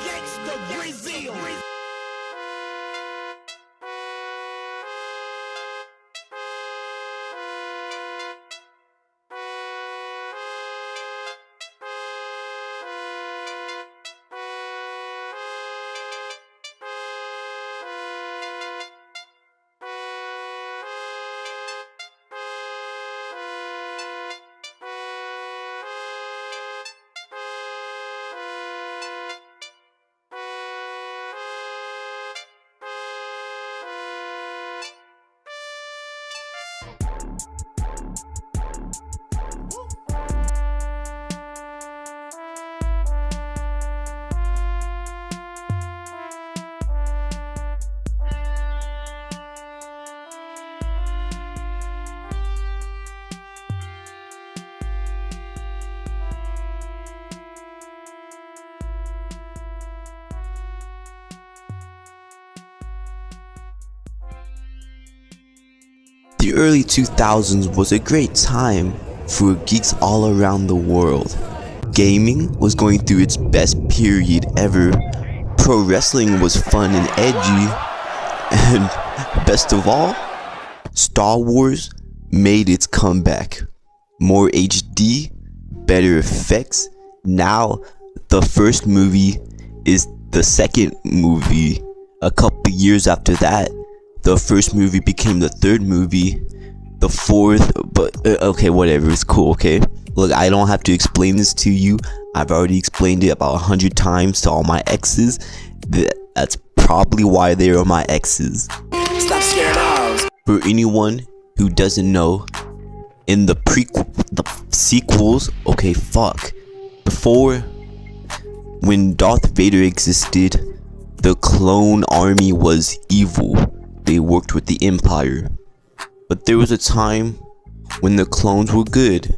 Gangsta Brazil. The early 2000s was a great time for geeks all around the world. Gaming was going through its best period ever, pro wrestling was fun and edgy, and best of all, Star Wars made its comeback. More HD, better effects. Now the first movie is the second movie. A couple years after that, the first movie became the third movie, the fourth, but okay, whatever, it's cool, okay? Look, I don't have to explain this to you. I've already explained it about 100 times to all my exes. That's probably why they are my exes. Stop scaring dogs. For anyone who doesn't know, in the sequels, okay, fuck. Before, when Darth Vader existed, the clone army was evil. They worked with the Empire. But there was a time when the clones were good.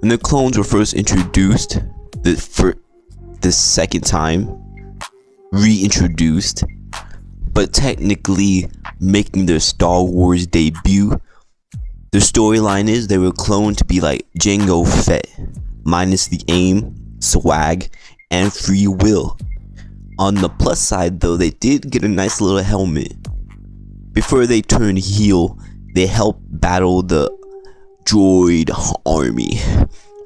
When the clones were first introduced, for the second time, reintroduced, but technically making their Star Wars debut. The storyline is they were cloned to be like Jango Fett, minus the aim, swag, and free will. On the plus side though, they did get a nice little helmet. Before they turned heel, they helped battle the droid army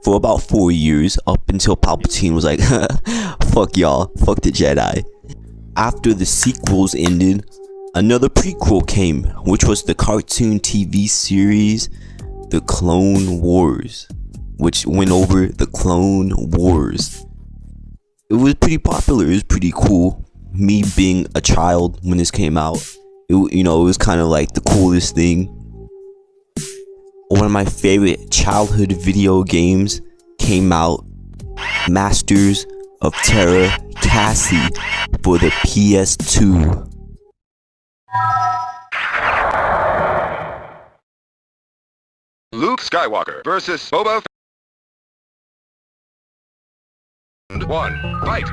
for about 4 years, up until Palpatine was like, fuck y'all, fuck the Jedi. After the sequels ended, another prequel came, which was the cartoon TV series, The Clone Wars, which went over the Clone Wars. It was pretty popular, it was pretty cool. Me being a child when this came out, it was kind of like the coolest thing. One of my favorite childhood video games came out, Masters of Terra Cassie for the PS2. Luke Skywalker versus Boba Fett. 1, fight!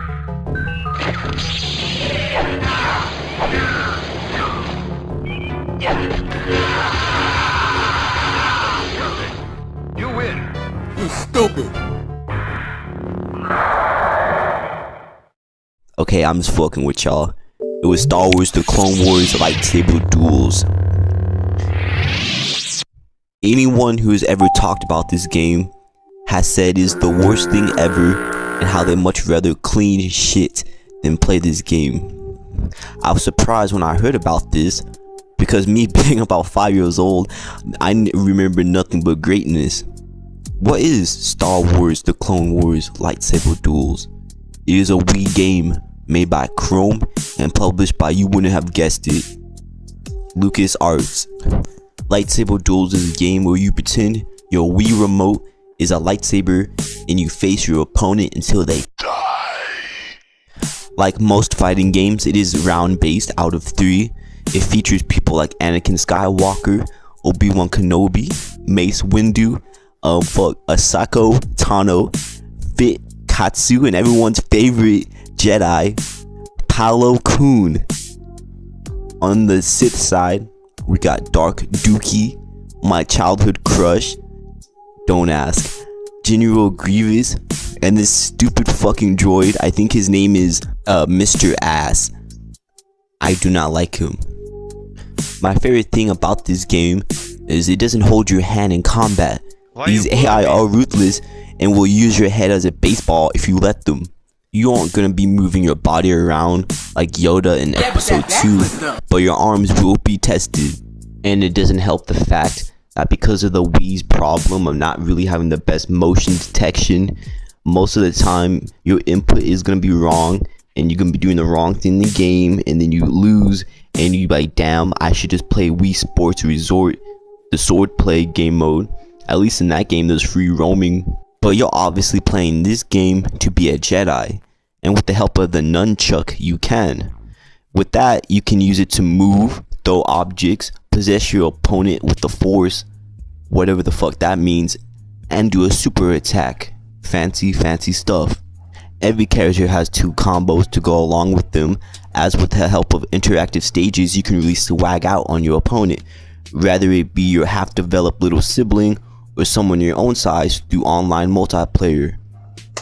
You win! You stupid. Okay, I'm just fucking with y'all. It was Star Wars The Clone Wars lightsaber duels. Anyone who has ever talked about this game has said it's the worst thing ever, and how they much rather clean shit than play this game. I was surprised when I heard about this, because me being about 5 years old, I remember nothing but greatness. What is Star Wars The Clone Wars lightsaber duels? It is a Wii game made by Chrome and published by, you wouldn't have guessed it, LucasArts. Lightsaber duels is a game where you pretend your Wii remote is a lightsaber and you face your opponent until they die. Like most fighting games, it is round based out of 3. It features people like Anakin Skywalker, Obi-Wan Kenobi, Mace Windu, Asako Tano, Fit Katsu, and everyone's favorite Jedi, Palo Kun. On the Sith side, we got Dark Dookie, my childhood crush, don't ask, General Grievous, And this stupid fucking droid, I think his name is Mr. Ass. I do not like him. My favorite thing about this game is it doesn't hold your hand in combat. These AI are ruthless and will use your head as a baseball if you let them. You aren't gonna be moving your body around like Yoda in episode 2, but your arms will be tested. And it doesn't help the fact that because of the Wii's problem of not really having the best motion detection, most of the time your input is gonna be wrong and you're gonna be doing the wrong thing in the game, and then you lose and you like, damn, I should just play Wii Sports Resort, the sword play game mode. At least in that game there's free roaming. But you're obviously playing this game to be a Jedi, and with the help of the nunchuck you can. With that, you can use it to move, throw objects, possess your opponent with the force, whatever the fuck that means, and do a super attack. Fancy stuff. Every character has 2 combos to go along with them, as with the help of interactive stages you can really swag out on your opponent, whether it be your half-developed little sibling or someone your own size through online multiplayer.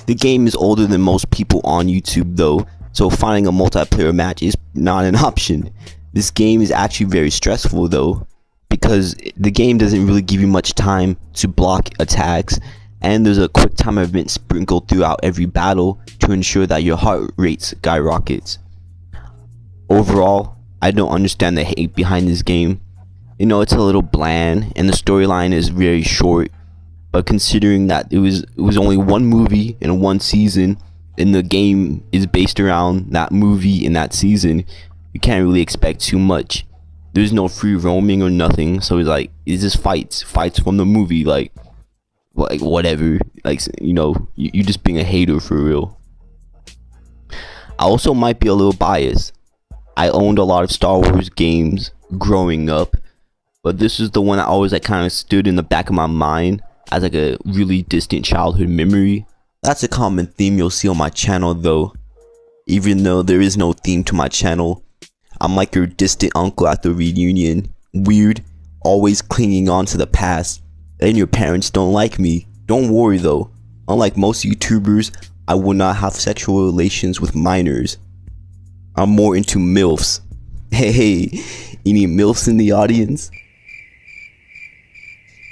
The game is older than most people on YouTube though, so finding a multiplayer match is not an option. This game is actually very stressful though, because the game doesn't really give you much time to block attacks, and there's a quick time event sprinkled throughout every battle to ensure that your heart rate skyrockets. Overall, I don't understand the hate behind this game. You know, it's a little bland and the storyline is very short, but considering that it was only one movie and one season, and the game is based around that movie and that season, you can't really expect too much. There's no free roaming or nothing, so it's like, it's just fights from the movie, like whatever, like, you know, you just being a hater for real. I also might be a little biased. I owned a lot of Star Wars games growing up, but this is the one that always like kind of stood in the back of my mind as like a really distant childhood memory. That's a common theme you'll see on my channel though. Even though there is no theme to my channel, I'm like your distant uncle at the reunion, weird, always clinging on to the past, and your parents don't like me. Don't worry though, unlike most YouTubers, I will not have sexual relations with minors. I'm more into MILFs. Hey, any MILFs in the audience?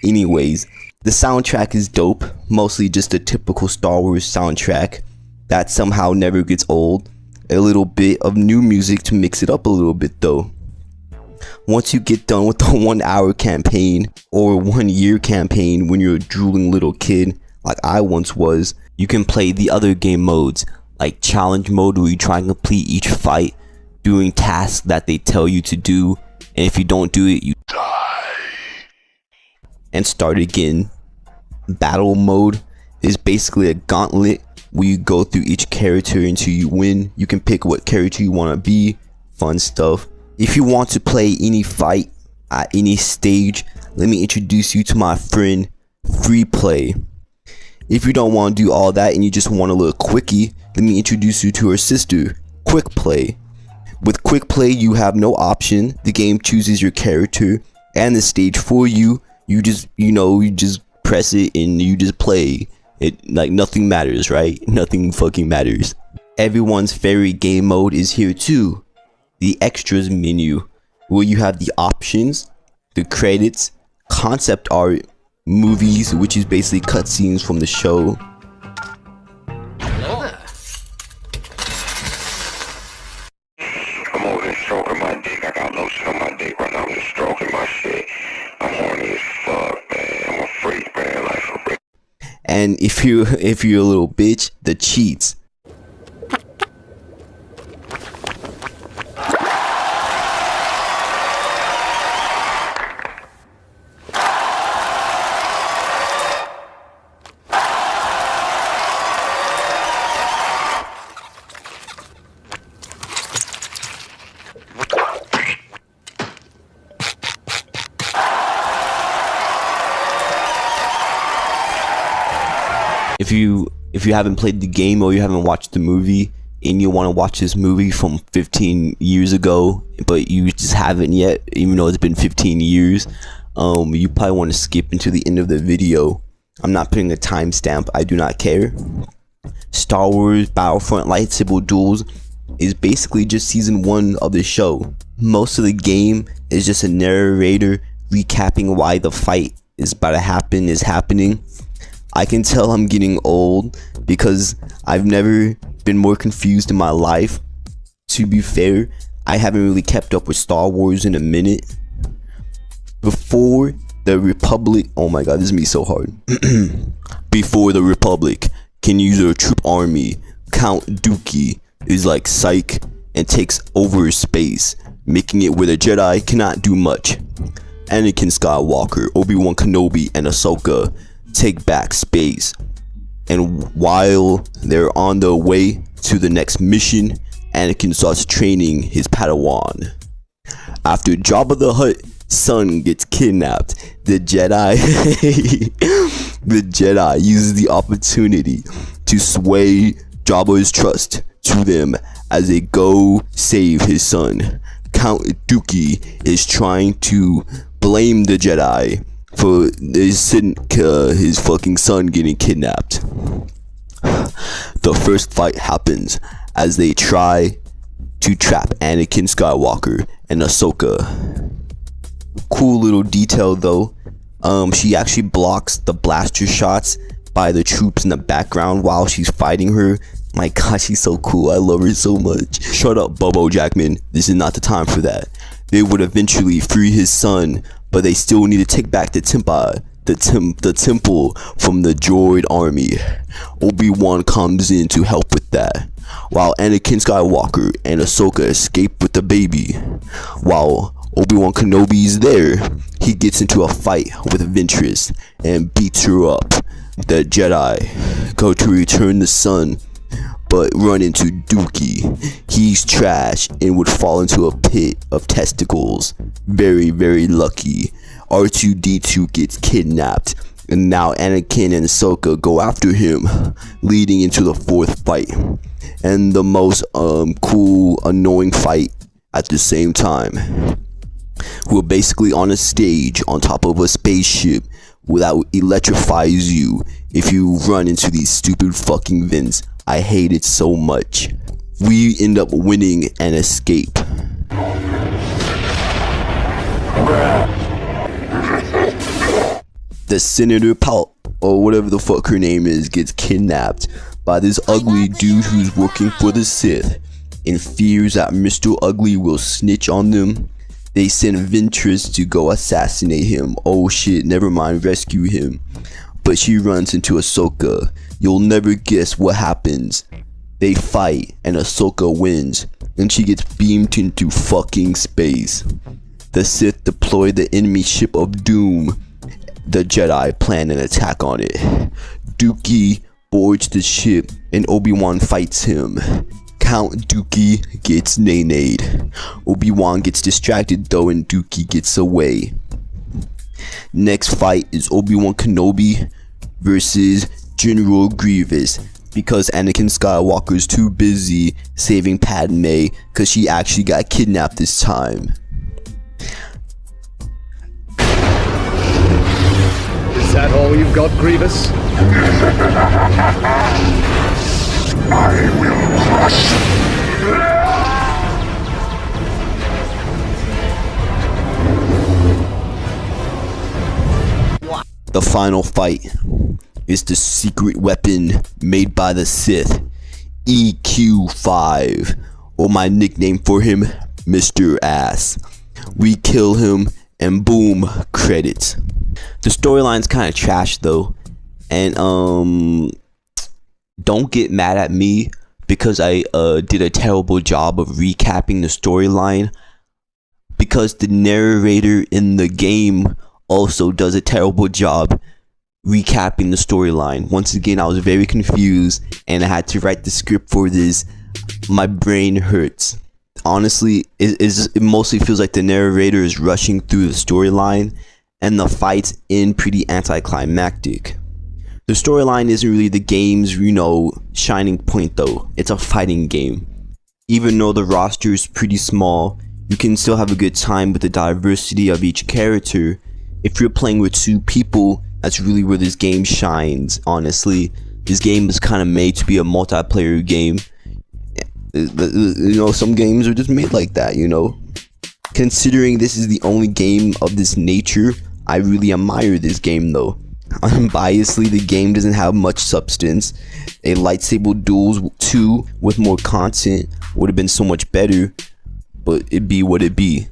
Anyways, the soundtrack is dope, mostly just a typical Star Wars soundtrack that somehow never gets old. A little bit of new music to mix it up a little bit though. Once you get done with the 1 hour campaign or 1 year campaign when you're a drooling little kid like I once was, you can play the other game modes like challenge mode, where you try and complete each fight doing tasks that they tell you to do, and if you don't do it you die and start again. Battle mode is basically a gauntlet where you go through each character until you win. You can pick what character you want to be. Fun stuff. If you want to play any fight at any stage, let me introduce you to my friend Free Play. If you don't want to do all that and you just want a little quickie, let me introduce you to her sister, Quick Play. With Quick Play you have no option. The game chooses your character and the stage for you. You just press it and you just play it like nothing matters, right? Nothing fucking matters. Everyone's favorite game mode is here too, the extras menu, where you have the options, the credits, concept art, movies, which is basically cutscenes from the show. I'm over here stroking my dick. I got lotion on my dick right now. I'm just stroking my shit. I'm horny as fuck, man. I'm a freak, man. Like for real. And if you're a little bitch, the cheats. If you haven't played the game or you haven't watched the movie and you want to watch this movie from 15 years ago but you just haven't yet, even though it's been 15 years, you probably want to skip into the end of the video. I'm not putting a timestamp, I do not care. Star Wars Battlefront lightsaber duels is basically just season 1 of the show. Most of the game is just a narrator recapping why the fight is about to happen is happening. I can tell I'm getting old because I've never been more confused in my life. To be fair, I haven't really kept up with Star Wars in a minute. Before the Republic, oh my god, this is me so hard. Before the Republic can use a troop army, Count Dookie is like psych and takes over space, making it where the Jedi cannot do much. Anakin Skywalker, Obi-Wan Kenobi, and Ahsoka take back space. And while they're on their way to the next mission, Anakin starts training his Padawan. After Jabba the Hutt's son gets kidnapped, the Jedi uses the opportunity to sway Jabba's trust to them as they go save his son. Count Dookie is trying to blame the Jedi for his fucking son getting kidnapped. The first fight happens as they try to trap Anakin Skywalker and Ahsoka. Cool little detail though, she actually blocks the blaster shots by the troops in the background while she's fighting her. My god, she's so cool. I love her so much. Shut up, Bobo Jackman. This is not the time for that. They would eventually free his son, but they still need to take back the temple from the droid army. Obi-Wan comes in to help with that, while Anakin Skywalker and Ahsoka escape with the baby. While Obi-Wan Kenobi is there, he gets into a fight with Ventress and beats her up. The Jedi go to return the son, but run into Dookie. He's trash and would fall into a pit of testicles. Very, very lucky. R2-D2 gets kidnapped, and now Anakin and Ahsoka go after him, leading into the fourth fight. And the most cool, annoying fight at the same time. We're basically on a stage on top of a spaceship that electrifies you if you run into these stupid fucking vents. I hate it so much. We end up winning and escape. The Senator Pal, or whatever the fuck her name is, gets kidnapped by this ugly dude who's working for the Sith. In fears that Mr. Ugly will snitch on them, they send Ventress to go assassinate him. Oh shit, never mind, rescue him. But she runs into Ahsoka. You'll never guess what happens. They fight and Ahsoka wins, and she gets beamed into fucking space. The Sith deploy the enemy ship of doom. The Jedi plan an attack on it. Dookie boards the ship and Obi-Wan fights him. Count Dookie gets nay-nayed. Obi-Wan gets distracted though and Dookie gets away. Next fight is Obi-Wan Kenobi versus General Grievous, because Anakin Skywalker's too busy saving Padme because she actually got kidnapped this time. Is that all you've got, Grievous? I will crush The final fight is the secret weapon made by the Sith, EQ5, or my nickname for him, Mr. Ass. We kill him and boom, credits. The storyline's kind of trash though, and don't get mad at me because I did a terrible job of recapping the storyline, because the narrator in the game also does a terrible job recapping the storyline. Once again, I was very confused and I had to write the script for this. My brain hurts. Honestly, it mostly feels like the narrator is rushing through the storyline and the fights end pretty anticlimactic. The storyline isn't really the game's, shining point though. It's a fighting game. Even though the roster is pretty small, you can still have a good time with the diversity of each character. If you're playing with 2 people, that's really where this game shines, honestly. This game is kind of made to be a multiplayer game. You know, some games are just made like that, you know. Considering this is the only game of this nature, I really admire this game though. Unbiasedly, the game doesn't have much substance. A lightsaber duels 2 with more content would have been so much better, but it be what it be.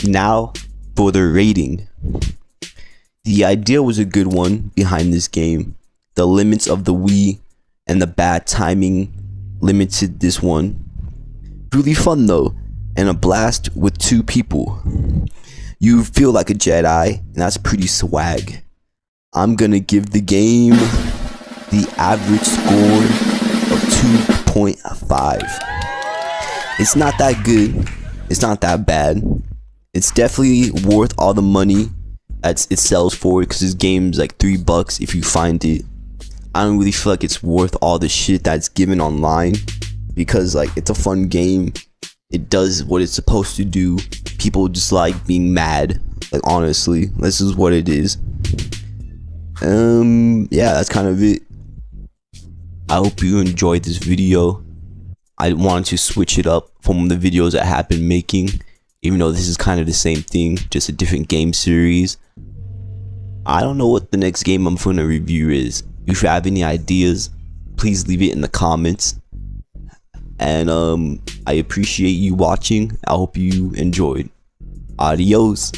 Now for the rating. The idea was a good one behind this game. The limits of the Wii and the bad timing limited this one. Really fun though, and a blast with 2 people. You feel like a Jedi, and that's pretty swag. I'm gonna give the game the average score of 2.5. It's not that good, it's not that bad. It's definitely worth all the money that it sells for, because this game's like $3 if you find it. I don't really feel like it's worth all the shit that's given online, because like it's a fun game. It does what it's supposed to do. People just like being mad. Like honestly, this is what it is. Yeah, that's kind of it. I hope you enjoyed this video. I wanted to switch it up from the videos I have been making, even though this is kind of the same thing, just a different game series. I don't know what the next game I'm gonna review is. If you have any ideas, please leave it in the comments. And I appreciate you watching. I hope you enjoyed. Adios.